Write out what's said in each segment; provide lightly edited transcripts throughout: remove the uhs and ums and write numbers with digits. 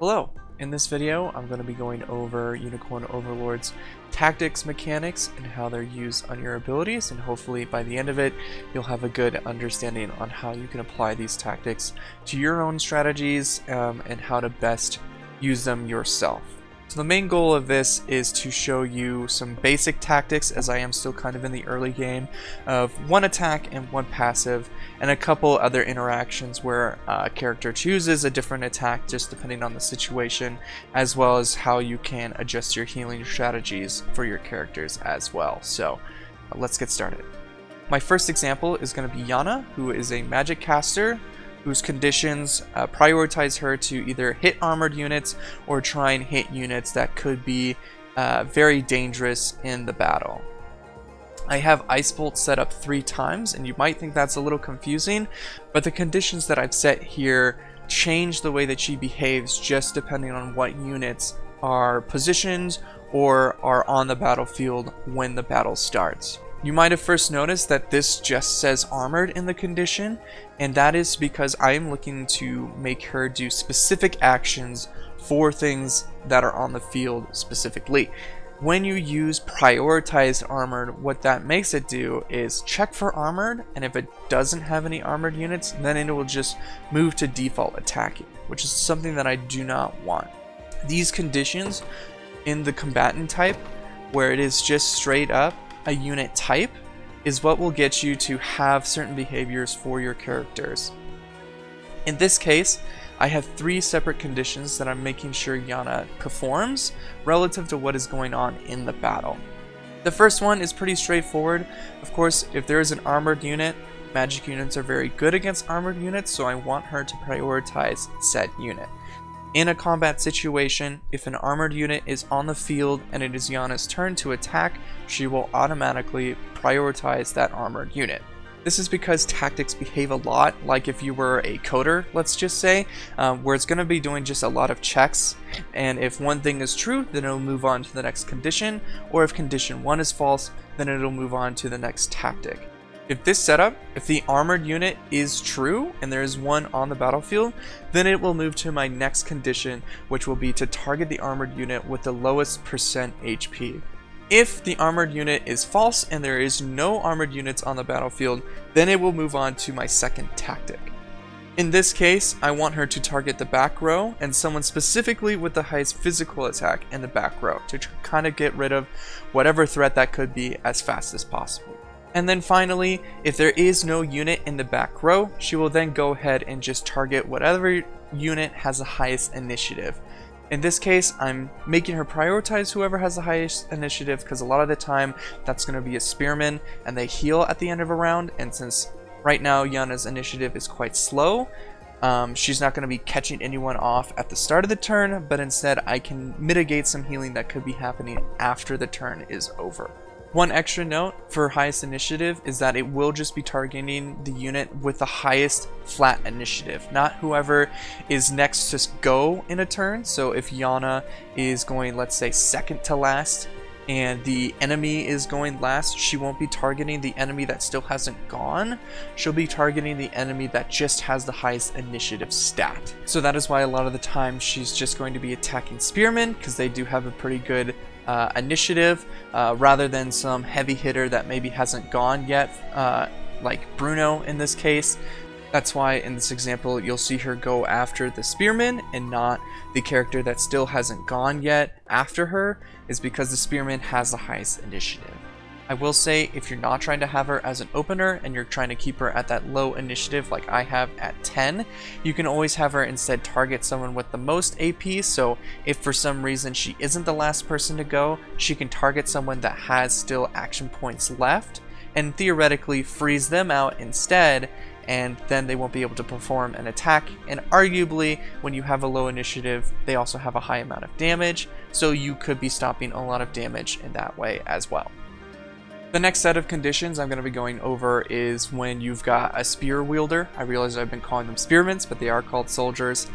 Hello! In this video, I'm going to be going over Unicorn Overlord's tactics mechanics and how they're used on your abilities, and hopefully by the end of it, you'll have a good understanding on how you can apply these tactics to your own strategies and how to best use them yourself. So the main goal of this is to show you some basic tactics, as I am still kind of in the early game, of one attack and one passive, and a couple other interactions where a character chooses a different attack just depending on the situation, as well as how you can adjust your healing strategies for your characters as well. So let's get started. My first example is going to be Yana, who is a magic caster whose conditions prioritize her to either hit armored units or try and hit units that could be very dangerous in the battle. I have Ice Bolt set up 3 times, and you might think that's a little confusing, but the conditions that I've set here change the way that she behaves just depending on what units are positioned or are on the battlefield when the battle starts. You might have first noticed that this just says armored in the condition, and that is because I am looking to make her do specific actions for things that are on the field specifically. When you use prioritized armored, what that makes it do is check for armored, and if it doesn't have any armored units, then it will just move to default attacking, which is something that I do not want. These conditions in the combatant type, where it is just straight up a unit type, is what will get you to have certain behaviors for your characters. In this case, I have 3 separate conditions that I'm making sure Yana performs relative to what is going on in the battle. The first one is pretty straightforward. Of course, if there is an armored unit, magic units are very good against armored units, so I want her to prioritize said unit. In a combat situation, if an armored unit is on the field and it is Yana's turn to attack, she will automatically prioritize that armored unit. This is because tactics behave a lot like if you were a coder, let's just say, where it's going to be doing just a lot of checks, and if one thing is true, then it'll move on to the next condition, or if condition 1 is false, then it'll move on to the next tactic. If this setup, if the armored unit is true and there is one on the battlefield, then it will move to my next condition, which will be to target the armored unit with the lowest percent HP. If the armored unit is false and there is no armored units on the battlefield, then it will move on to my second tactic. In this case, I want her to target the back row and someone specifically with the highest physical attack in the back row to kind of get rid of whatever threat that could be as fast as possible. And then finally, if there is no unit in the back row, she will then go ahead and just target whatever unit has the highest initiative. In this case, I'm making her prioritize whoever has the highest initiative, because a lot of the time that's going to be a spearman and they heal at the end of a round, and since right now Yana's initiative is quite slow, she's not going to be catching anyone off at the start of the turn, but instead I can mitigate some healing that could be happening after the turn is over. One extra note for highest initiative is that it will just be targeting the unit with the highest flat initiative, not whoever is next to go in a turn. So if Yana is going, let's say, second to last, and the enemy is going last, she won't be targeting the enemy that still hasn't gone. She'll be targeting the enemy that just has the highest initiative stat. So that is why a lot of the time she's just going to be attacking spearmen, because they do have a pretty good initiative, rather than some heavy hitter that maybe hasn't gone yet, like Bruno in this case. That's why in this example you'll see her go after the spearman and not the character that still hasn't gone yet after her, is because the spearman has the highest initiative. I will say, if you're not trying to have her as an opener and you're trying to keep her at that low initiative like I have at 10, you can always have her instead target someone with the most AP. So if for some reason she isn't the last person to go, she can target someone that has still action points left and theoretically freeze them out instead, and then they won't be able to perform an attack. And arguably, when you have a low initiative, they also have a high amount of damage, so you could be stopping a lot of damage in that way as well. The next set of conditions I'm going to be going over is when you've got a spear wielder. I realize I've been calling them spearmen, but they are called soldiers.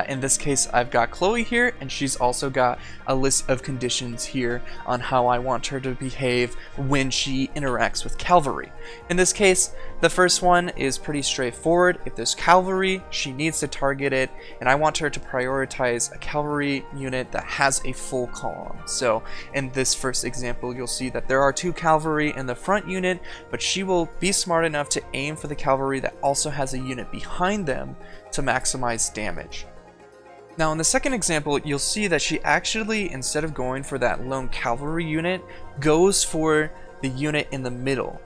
In this case, I've got Chloe here, and she's also got a list of conditions here on how I want her to behave when she interacts with cavalry. In this case, The first one is pretty straightforward. If there's cavalry, she needs to target it, and I want her to prioritize a cavalry unit that has a full column. So in this first example, you'll see that there are 2 cavalry in the front unit, but she will be smart enough to aim for the cavalry that also has a unit behind them to maximize damage. Now in the second example, you'll see that she actually, instead of going for that lone cavalry unit, goes for the unit in the middle.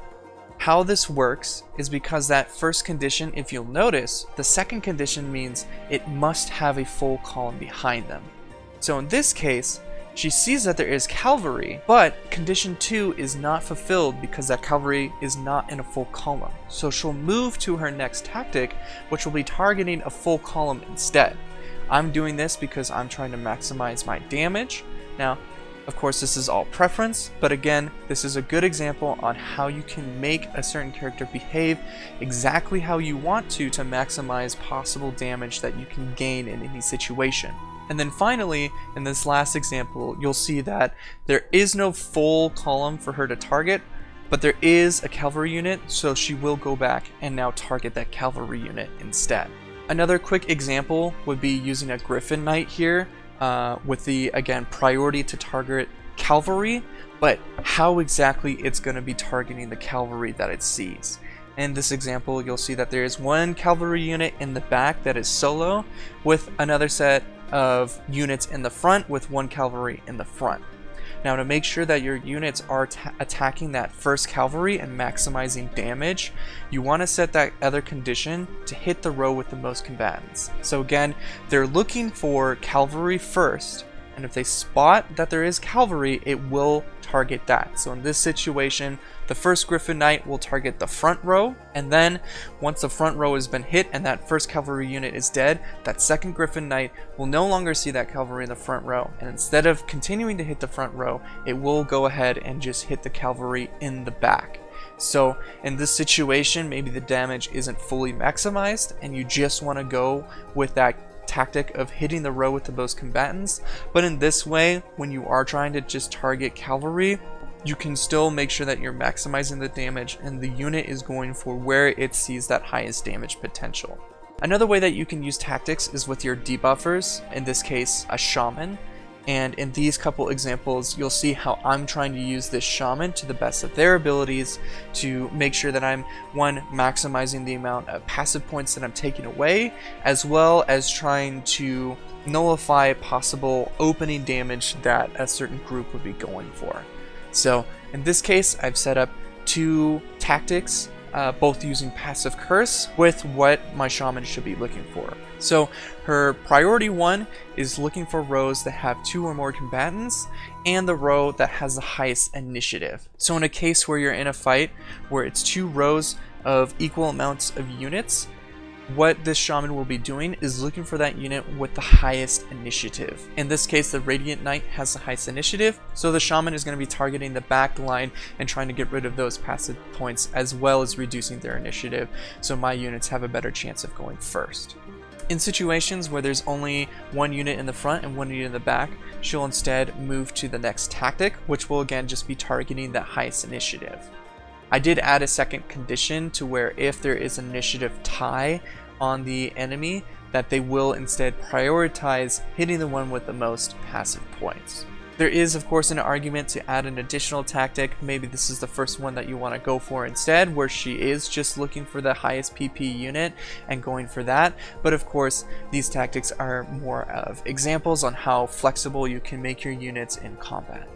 How this works is because that first condition, if you'll notice, the second condition means it must have a full column behind them. So in this case, she sees that there is cavalry, but condition 2 is not fulfilled because that cavalry is not in a full column. So she'll move to her next tactic, which will be targeting a full column instead. I'm doing this because I'm trying to maximize my damage. Now, of course, this is all preference, but again, this is a good example on how you can make a certain character behave exactly how you want to maximize possible damage that you can gain in any situation. And then finally, in this last example, you'll see that there is no full column for her to target, but there is a cavalry unit, so she will go back and now target that cavalry unit instead. Another quick example would be using a Griffin Knight here, with the, again, priority to target cavalry, but how exactly it's going to be targeting the cavalry that it sees. In this example, you'll see that there is 1 cavalry unit in the back that is solo, with another set of units in the front with 1 cavalry in the front. Now, to make sure that your units are attacking that first cavalry and maximizing damage, you want to set that other condition to hit the row with the most combatants. So again, they're looking for cavalry first, and if they spot that there is cavalry, it will target that. So in this situation, the first Griffin Knight will target the front row, and then once the front row has been hit and that first cavalry unit is dead, that second Griffin Knight will no longer see that cavalry in the front row, and instead of continuing to hit the front row, it will go ahead and just hit the cavalry in the back. So in this situation, maybe the damage isn't fully maximized and you just want to go with that tactic of hitting the row with the most combatants, but in this way, when you are trying to just target cavalry, you can still make sure that you're maximizing the damage and the unit is going for where it sees that highest damage potential. Another way that you can use tactics is with your debuffers, in this case a shaman, and in these couple examples you'll see how I'm trying to use this shaman to the best of their abilities to make sure that I'm, one, maximizing the amount of passive points that I'm taking away, as well as trying to nullify possible opening damage that a certain group would be going for. So in this case, I've set up 2 tactics, both using passive curse with what my shaman should be looking for. So her priority 1 is looking for rows that have 2 or more combatants and the row that has the highest initiative. So in a case where you're in a fight where it's 2 rows of equal amounts of units, what this shaman will be doing is looking for that unit with the highest initiative. In this case, the Radiant Knight has the highest initiative, so the shaman is going to be targeting the back line and trying to get rid of those passive points as well as reducing their initiative, so my units have a better chance of going first. In situations where there's only 1 unit in the front and 1 unit in the back, she'll instead move to the next tactic, which will again just be targeting that highest initiative. I did add a second condition to where if there is an initiative tie on the enemy, that they will instead prioritize hitting the one with the most passive points. There is, of course, an argument to add an additional tactic. Maybe this is the first one that you want to go for instead, where she is just looking for the highest PP unit and going for that. But of course, these tactics are more of examples on how flexible you can make your units in combat.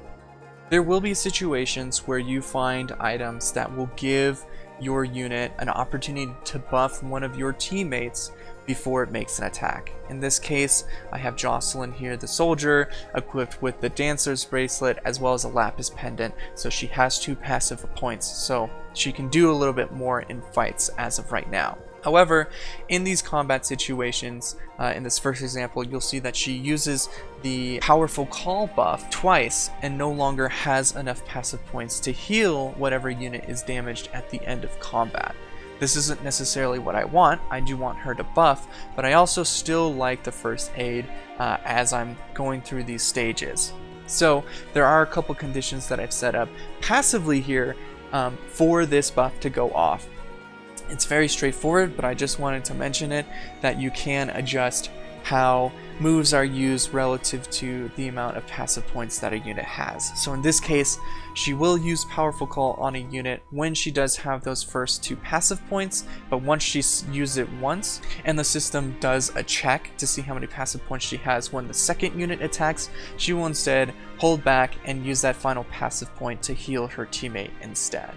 There will be situations where you find items that will give your unit an opportunity to buff one of your teammates before it makes an attack. In this case, I have Jocelyn here, the soldier, equipped with the dancer's bracelet as well as a lapis pendant, so she has 2 passive points, so she can do a little bit more in fights as of right now. However, in these combat situations, in this first example, you'll see that she uses the powerful call buff twice and no longer has enough passive points to heal whatever unit is damaged at the end of combat. This isn't necessarily what I want. I do want her to buff, but I also still like the first aid as I'm going through these stages. So there are a couple conditions that I've set up passively here for this buff to go off. It's very straightforward, but I just wanted to mention it, that you can adjust how moves are used relative to the amount of passive points that a unit has. So in this case, she will use Powerful Call on a unit when she does have those first 2 passive points, but once she's used it once and the system does a check to see how many passive points she has when the second unit attacks, she will instead hold back and use that final passive point to heal her teammate instead.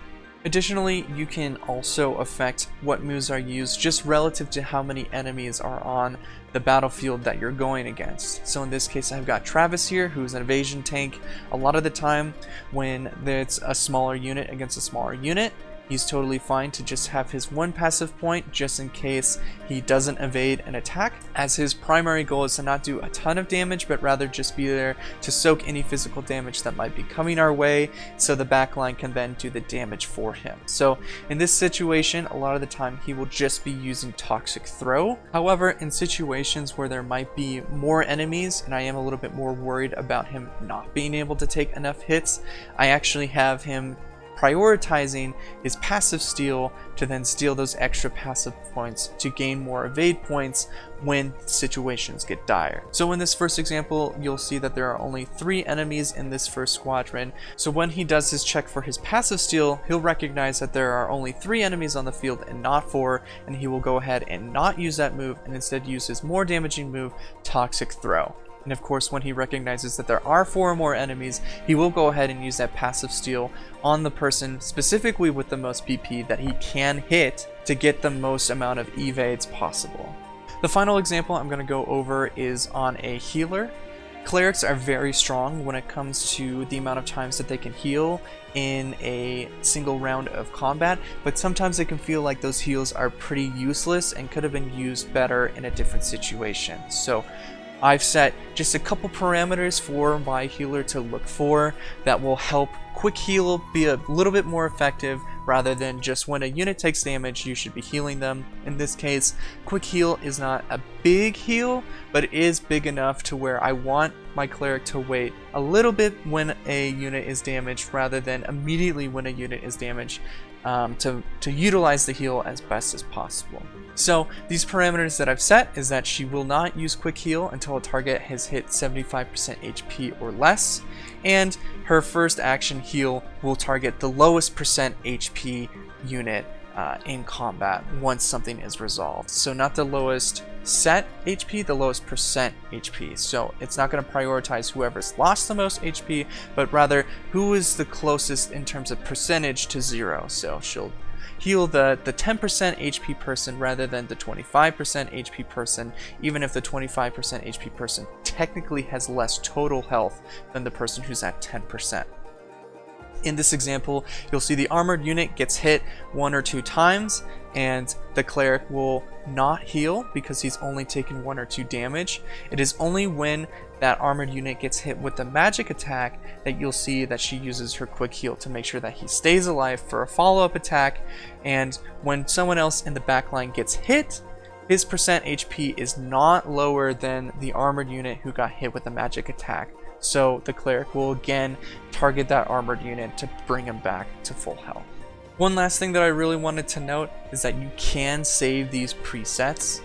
Additionally, you can also affect what moves are used just relative to how many enemies are on the battlefield that you're going against. So in this case, I've got Travis here, who's an evasion tank. A lot of the time when it's a smaller unit against a smaller unit, he's totally fine to just have his 1 passive point just in case he doesn't evade an attack, as his primary goal is to not do a ton of damage, but rather just be there to soak any physical damage that might be coming our way, so the backline can then do the damage for him. So in this situation, a lot of the time he will just be using Toxic Throw. However, in situations where there might be more enemies and I am a little bit more worried about him not being able to take enough hits, I actually have him prioritizing his passive steal to then steal those extra passive points to gain more evade points when situations get dire. So in this first example, you'll see that there are only 3 enemies in this first squadron. So when he does his check for his passive steal, he'll recognize that there are only 3 enemies on the field and not 4, and he will go ahead and not use that move and instead use his more damaging move, Toxic Throw. And of course, when he recognizes that there are 4 more enemies, he will go ahead and use that passive steal on the person specifically with the most PP that he can hit to get the most amount of evades possible. The final example I'm going to go over is on a healer. Clerics are very strong when it comes to the amount of times that they can heal in a single round of combat, but sometimes it can feel like those heals are pretty useless and could have been used better in a different situation. So I've set just a couple parameters for my healer to look for that will help quick heal be a little bit more effective, rather than just when a unit takes damage you should be healing them. In this case, quick heal is not a big heal, but it is big enough to where I want my cleric to wait a little bit when a unit is damaged rather than immediately when a unit is damaged, to utilize the heal as best as possible. So these parameters that I've set is that she will not use quick heal until a target has hit 75% HP or less, and her first action heal will target the lowest percent HP unit in combat once something is resolved. So not the lowest set HP, the lowest percent HP. So it's not going to prioritize whoever's lost the most HP, but rather who is the closest in terms of percentage to 0. So she'll heal the 10% HP person rather than the 25% HP person, even if the 25% HP person technically has less total health than the person who's at 10%. In this example, you'll see the armored unit gets hit 1 or 2 times, and the cleric will not heal because he's only taken 1 or 2 damage. It is only when that armored unit gets hit with the magic attack that you'll see that she uses her quick heal to make sure that he stays alive for a follow-up attack, and when someone else in the backline gets hit, his percent HP is not lower than the armored unit who got hit with a magic attack. So the cleric will again target that armored unit to bring him back to full health. One last thing that I really wanted to note is that you can save these presets.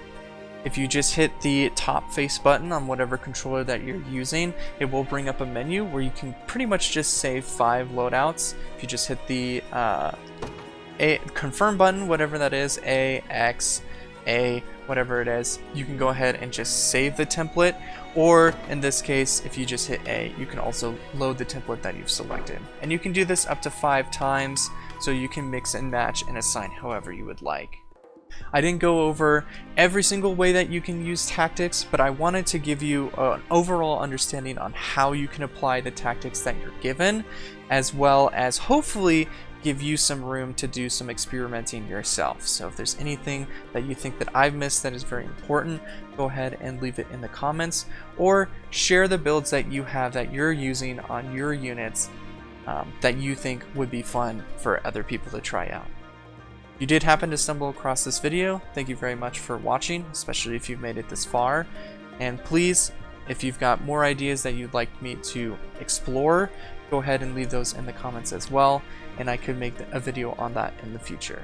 If you just hit the top face button on whatever controller that you're using, it will bring up a menu where you can pretty much just save 5 loadouts. If you just hit the confirm button, whatever that is, A, X, A, whatever it is, you can go ahead and just save the template, or in this case, if you just hit A, you can also load the template that you've selected. And you can do this up to 5 times, so you can mix and match and assign however you would like. I didn't go over every single way that you can use tactics, but I wanted to give you an overall understanding on how you can apply the tactics that you're given, as well as hopefully give you some room to do some experimenting yourself. So if there's anything that you think that I've missed that is very important, go ahead and leave it in the comments, or share the builds that you have that you're using on your units that you think would be fun for other people to try out. If you did happen to stumble across this video, thank you very much for watching, especially if you've made it this far. And please, if you've got more ideas that you'd like me to explore, go ahead and leave those in the comments as well, and I could make a video on that in the future.